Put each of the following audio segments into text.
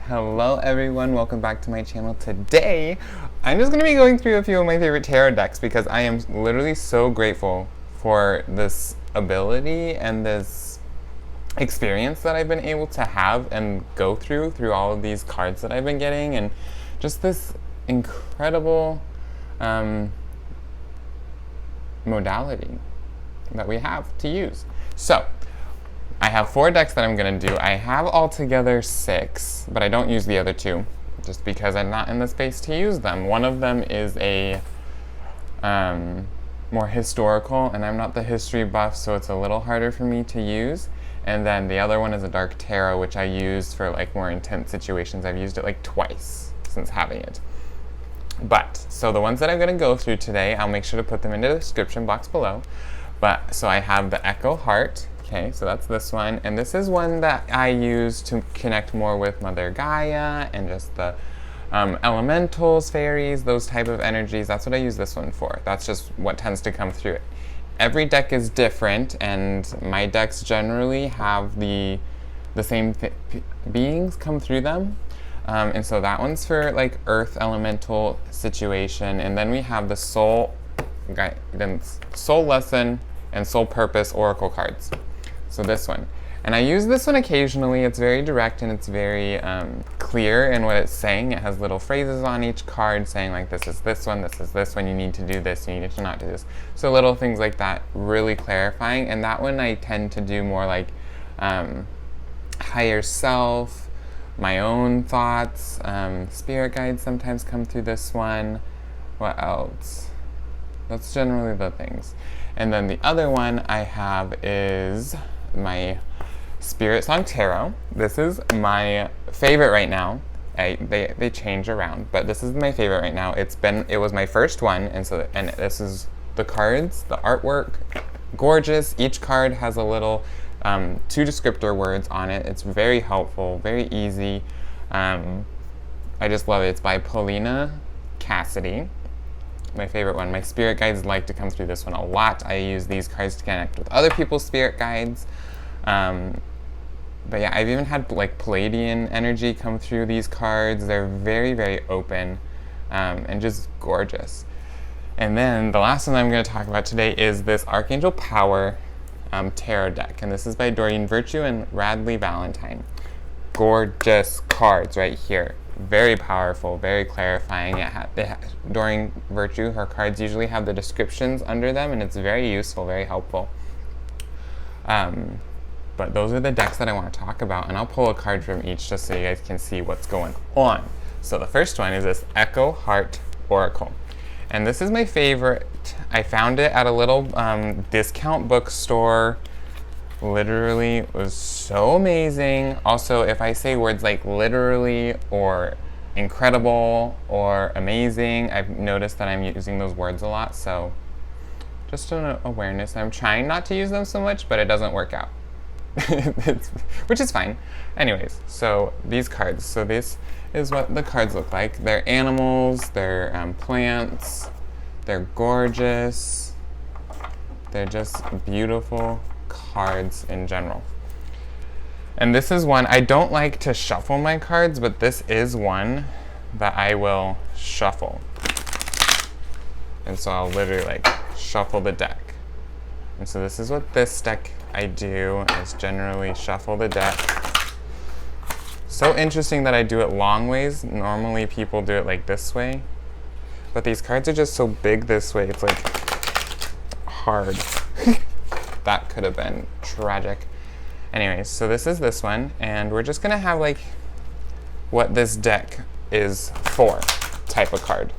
Hello everyone, welcome back to my channel. Today, I'm just going to be going through a few of my favorite tarot decks because I am literally so grateful for this ability and this experience that I've been able to have and go through all of these cards that I've been getting, and just this incredible modality that we have to use. So, I have 4 decks that I'm going to do. I have altogether 6, but I don't use the other 2 just because I'm not in the space to use them. One of them is a more historical, and I'm not the history buff, so it's a little harder for me to use. And then the other one is a dark tarot, which I used for like more intense situations. I've used it like twice since having it. But, so the ones that I'm going to go through today, I'll make sure to put them in the description box below. But, so I have the Echo Heart. Okay, so that's this one, and this is one that I use to connect more with Mother Gaia and just the elementals, fairies, those type of energies. That's what I use this one for. That's just what tends to come through it. Every deck is different, and my decks generally have the same beings come through them. And so that one's for like earth elemental situation, and then we have the soul guidance, soul lesson, and soul purpose oracle cards. So this one. And I use this one occasionally. It's very direct and it's very clear in what it's saying. It has little phrases on each card saying like, this is this one, this is this one, you need to do this, you need to not do this. So little things like that, really clarifying. And that one I tend to do more like higher self, my own thoughts, spirit guides sometimes come through this one. What else? That's generally the things. And then the other one I have is my Spirit Song Tarot. This is my favorite right now. They change around, but this is my favorite right now. It was my first one, and this is the cards, the artwork, gorgeous. Each card has a little 2 descriptor words on it. It's very helpful, very easy. I just love it. It's by Paulina, Cassidy. My favorite one. My spirit guides like to come through this one a lot. I use these cards to connect with other people's spirit guides. But yeah, I've even had like Palladian energy come through these cards. They're very, very open and just gorgeous. And then the last one I'm going to talk about today is this Archangel Power tarot deck. And this is by Doreen Virtue and Radleigh Valentine. Gorgeous cards right here. Very powerful, very clarifying. Doreen Virtue, her cards usually have the descriptions under them, and it's very useful, very helpful. But those are the decks that I want to talk about, and I'll pull a card from each just so you guys can see what's going on. So the first one is this Echo Heart Oracle. And this is my favorite. I found it at a little discount bookstore. Literally, it was so amazing. Also, if I say words like literally or incredible or amazing, I've noticed that I'm using those words a lot, so just an awareness. I'm trying not to use them so much, but it doesn't work out, which is fine. Anyways, so these cards. So this is what the cards look like. They're animals, they're plants, they're gorgeous, they're just beautiful cards in general. And this is one, I don't like to shuffle my cards, but this is one that I will shuffle. And so I'll literally like shuffle the deck. And so this is what this deck I do, is generally shuffle the deck. So interesting that I do it long ways. Normally people do it like this way, but these cards are just so big this way, it's like hard. That could have been tragic. Anyways, so this is this one, and we're just gonna have like what this deck is for type of card.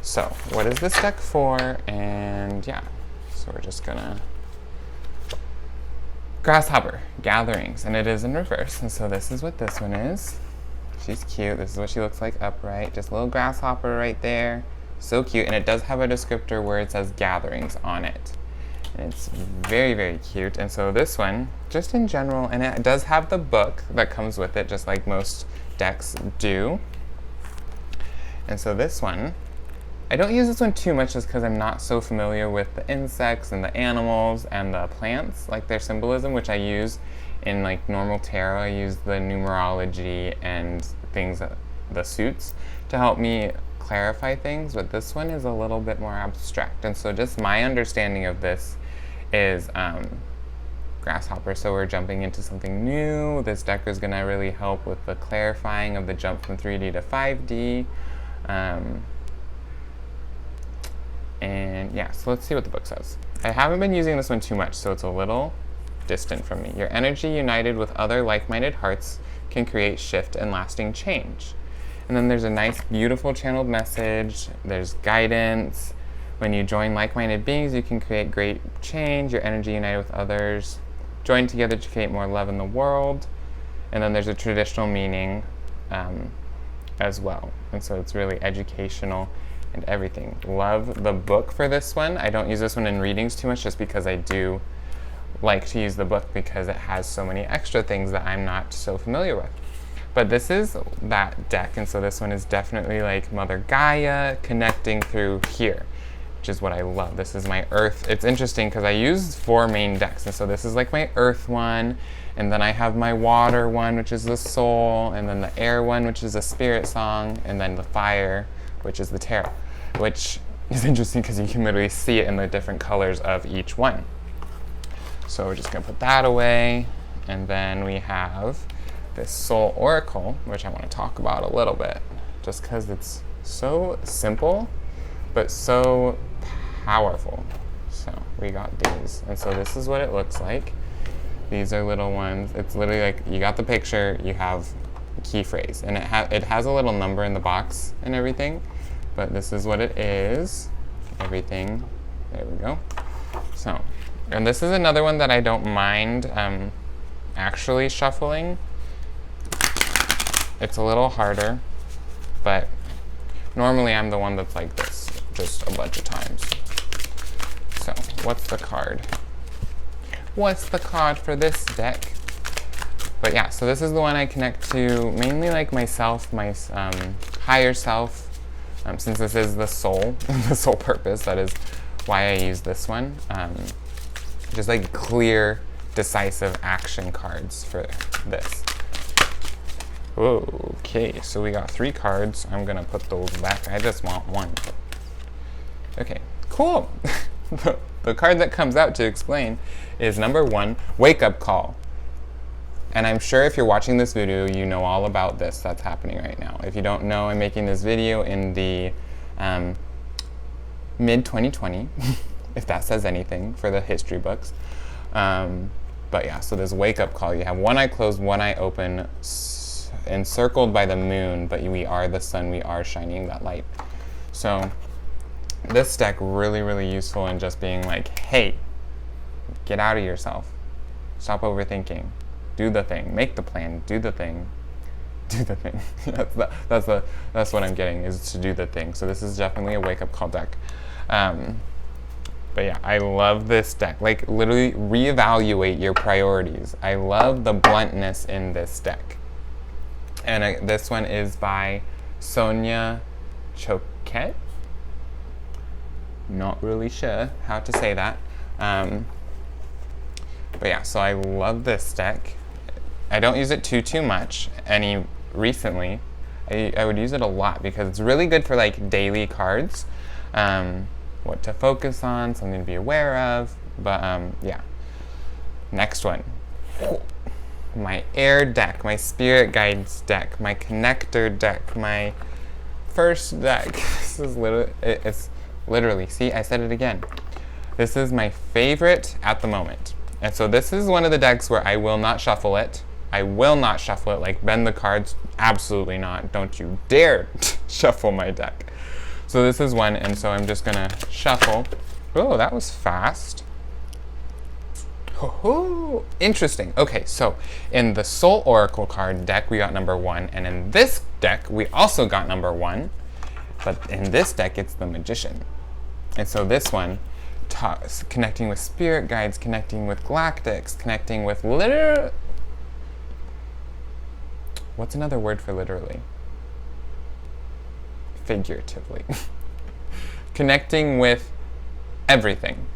So what is this deck for? And yeah, so we're just gonna Grasshopper, gatherings, and it is in reverse. And so this is what this one is. She's cute. This is what she looks like upright. Just a little grasshopper right there. So cute, and it does have a descriptor where it says gatherings on it. And it's very, very cute. And so this one, just in general, and it does have the book that comes with it, just like most decks do. And so this one, I don't use this one too much just because I'm not so familiar with the insects and the animals and the plants, like their symbolism, which I use In like normal tarot, I use the numerology and things, the suits, to help me clarify things, but this one is a little bit more abstract. And so just my understanding of this is Grasshopper. So we're jumping into something new. This deck is going to really help with the clarifying of the jump from 3D to 5D. And yeah, so let's see what the book says. I haven't been using this one too much, so it's a little distant from me. Your energy united with other like-minded hearts can create shift and lasting change. And then there's a nice, beautiful channeled message. There's guidance. When you join like-minded beings, you can create great change. Your energy united with others. Join together to create more love in the world. And then there's a traditional meaning as well. And so it's really educational and everything. Love the book for this one. I don't use this one in readings too much just because I do like to use the book because it has so many extra things that I'm not so familiar with. But this is that deck, and so this one is definitely like Mother Gaia connecting through here, which is what I love. This is my Earth. It's interesting because I use 4 main decks, and so this is like my Earth one, and then I have my Water one, which is the Soul, and then the Air one, which is a Spirit Song, and then the Fire, which is the Tarot, which is interesting because you can literally see it in the different colors of each one. So we're just going to put that away, and then we have this Soul Oracle, which I want to talk about a little bit, just because it's so simple, but so powerful. So we got these, and so this is what it looks like. These are little ones. It's literally like, you got the picture, you have a key phrase, and it has a little number in the box and everything, but this is what it is. Everything, there we go. So, and this is another one that I don't mind actually shuffling. It's a little harder, but normally I'm the one that's like this just a bunch of times. So what's the card? What's the card for this deck? But yeah, so this is the one I connect to mainly like myself, my higher self, since this is the soul, the soul purpose, that is why I use this one. Just like clear, decisive action cards for this. Okay, so we got 3 cards. I'm gonna put those back. I just want 1. Okay, cool. The card that comes out to explain is number 1, Wake Up Call. And I'm sure if you're watching this video, you know all about this that's happening right now. If you don't know, I'm making this video in the mid-2020, if that says anything for the history books. But yeah, so this Wake Up Call. You have one eye closed, one eye open, encircled by the moon, but we are the sun, we are shining that light. So this deck really, really useful in just being like, hey, get out of yourself. Stop overthinking. Do the thing. Make the plan. Do the thing. Do the thing. That's what I'm getting, is to do the thing. So this is definitely a wake-up call deck. But yeah, I love this deck. Like, literally reevaluate your priorities. I love the bluntness in this deck. And this one is by Sonia, Choquette. Not really sure how to say that. But yeah, so I love this deck. I don't use it too much recently. I would use it a lot because it's really good for like daily cards. What to focus on, something to be aware of. But yeah. Next one. My air deck, my spirit guides deck, my connector deck, my first deck. This is it's literally, see, I said it again. This is my favorite at the moment. And so this is one of the decks where I will not shuffle it. I will not shuffle it, like bend the cards. Absolutely not. Don't you dare shuffle my deck. So this is one, and so I'm just gonna shuffle. Oh, that was fast. Oh, interesting. Okay, so in the Soul Oracle card deck, we got number 1, and in this deck, we also got number 1, but in this deck, it's the Magician. And so this one, connecting with spirit guides, connecting with galactics, connecting with what's another word for literally? Figuratively. Connecting with everything.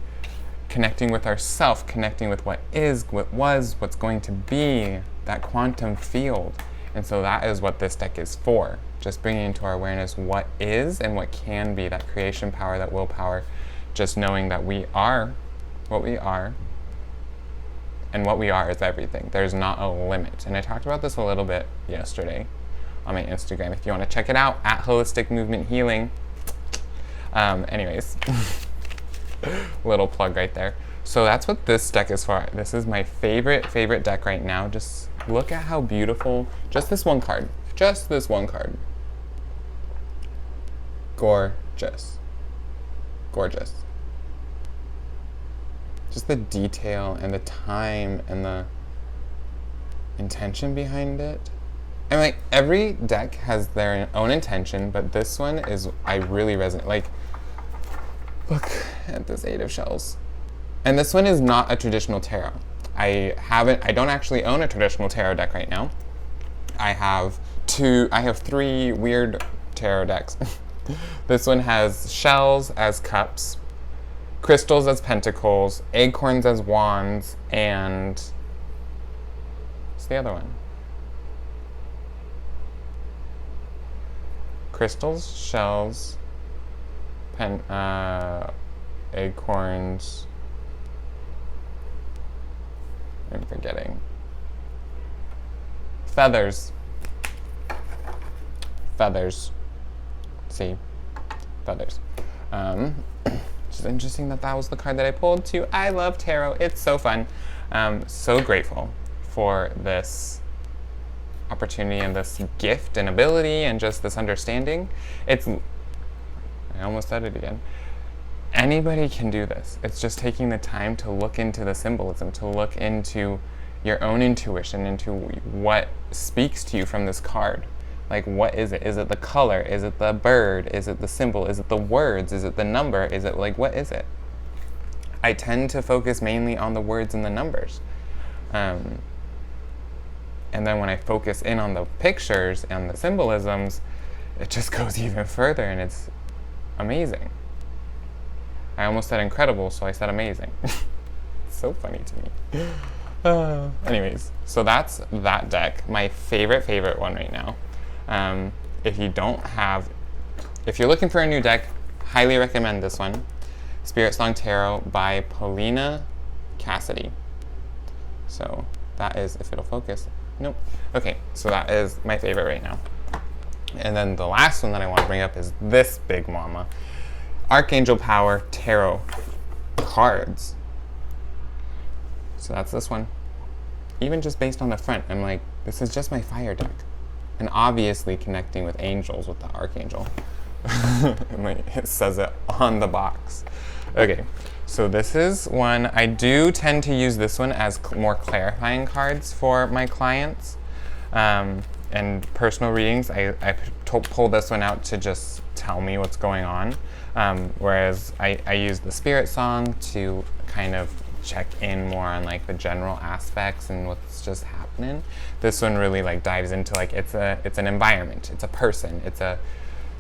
connecting with ourself, connecting with what is, what was, what's going to be, that quantum field. And so that is what this deck is for. Just bringing into our awareness what is and what can be, that creation power, that willpower, just knowing that we are what we are, and what we are is everything. There's not a limit. And I talked about this a little bit yesterday on my Instagram. If you want to check it out, at Holistic Movement Healing. Anyways, little plug right there. So that's what this deck is for. This is my favorite deck right now. Just look at how beautiful, just this one card. Just this one card. Gorgeous. Gorgeous. Just the detail and the time and the intention behind it. And like every deck has their own intention, but this one is, I really resonate. Like, look at this 8 of Shells. And this one is not a traditional tarot. I don't actually own a traditional tarot deck right now. I have 3 weird tarot decks. This one has shells as cups, crystals as pentacles, acorns as wands, and what's the other one? Crystals, shells, acorns. I'm forgetting. Feathers. Feathers. See? Feathers. It's interesting that that was the card that I pulled too. I love tarot. It's so fun. So grateful for this opportunity and this gift and ability and just this understanding. I almost said it again. Anybody can do this. It's just taking the time to look into the symbolism, to look into your own intuition, into what speaks to you from this card. Like, what is it? Is it the color? Is it the bird? Is it the symbol? Is it the words? Is it the number? Is it like, what is it? I tend to focus mainly on the words and the numbers. And then when I focus in on the pictures and the symbolisms, it just goes even further, and it's amazing. I almost said incredible, so I said amazing. It's so funny to me. Anyways, so that's that deck. My favorite one right now. If you're looking for a new deck, highly recommend this one. Spirit Song Tarot by Paulina, Cassidy. So that is, if it'll focus. Nope. Okay, so that is my favorite right now. And then the last one that I want to bring up is this big mama. Archangel Power Tarot cards. So that's this one. Even just based on the front, I'm like, this is just my fire deck. And obviously connecting with angels with the Archangel. It says it on the box. Okay, so this is one. I do tend to use this one as more clarifying cards for my clients. And personal readings, I pull this one out to just tell me what's going on. Whereas I use the Spirit Song to kind of check in more on like the general aspects and what's just happening. This one really like dives into like it's an environment, it's a person, it's a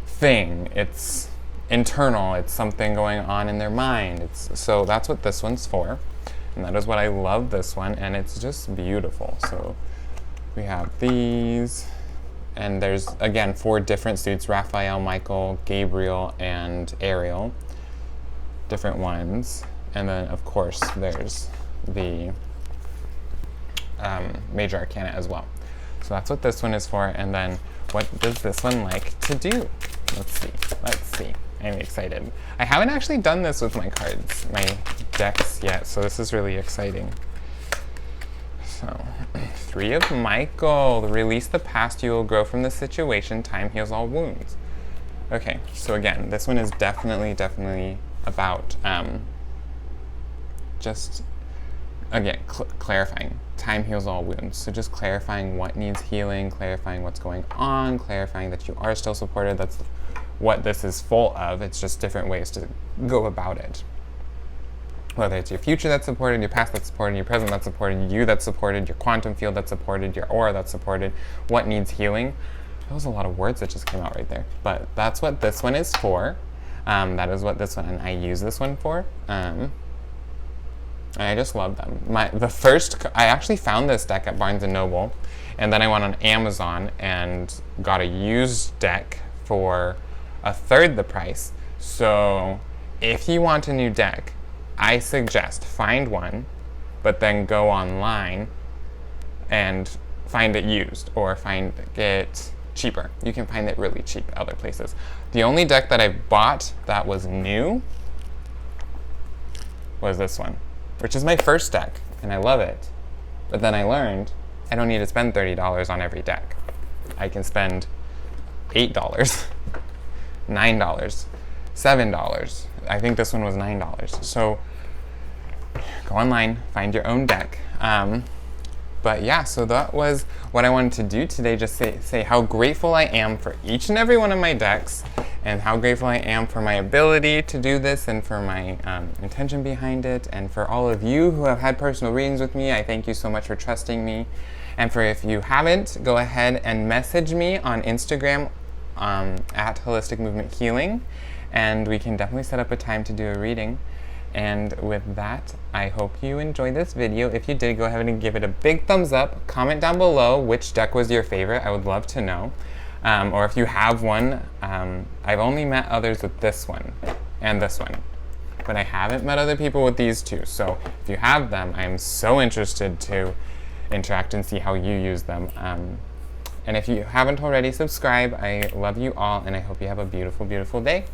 thing, it's internal, it's something going on in their mind. So that's what this one's for, and that is what I love this one, and it's just beautiful. So we have these, and there's again 4 different suits: Raphael, Michael, Gabriel, and Ariel. Different ones. And then, of course, there's the Major Arcana as well. So that's what this one is for. And then, what does this one like to do? Let's see. I'm excited. I haven't actually done this with my cards, my decks yet, so this is really exciting. So, 3 of Michael. Release the past, you will grow from the situation. Time heals all wounds. Okay, so again, this one is definitely about just, again, clarifying. Time heals all wounds. So just clarifying what needs healing, clarifying what's going on, clarifying that you are still supported. That's what this is full of. It's just different ways to go about it. Whether it's your future that's supported, your past that's supported, your present that's supported, you that's supported, your quantum field that's supported, your aura that's supported, what needs healing. That was a lot of words that just came out right there. But that's what this one is for. That is what this one, and I use this one for. And I just love them. I actually found this deck at Barnes & Noble, and then I went on Amazon and got a used deck for a third the price. So if you want a new deck, I suggest find one, but then go online and find it used or find it cheaper. You can find it really cheap other places. The only deck that I bought that was new was this one, which is my first deck, and I love it. But then I learned I don't need to spend $30 on every deck. I can spend $8, $9, $7. I think this one was $9. So go online, find your own deck. But yeah, so that was what I wanted to do today, just say how grateful I am for each and every one of my decks, and how grateful I am for my ability to do this, and for my intention behind it, and for all of you who have had personal readings with me. I thank you so much for trusting me. And for if you haven't, go ahead and message me on Instagram at Holistic Movement Healing, and we can definitely set up a time to do a reading. And with that, I hope you enjoyed this video. If you did, go ahead and give it a big thumbs up. Comment down below which deck was your favorite. I would love to know. Or if you have one, I've only met others with this one and this one, but I haven't met other people with these two. So if you have them, I am so interested to interact and see how you use them. And if you haven't already, subscribe. I love you all, and I hope you have a beautiful, beautiful day.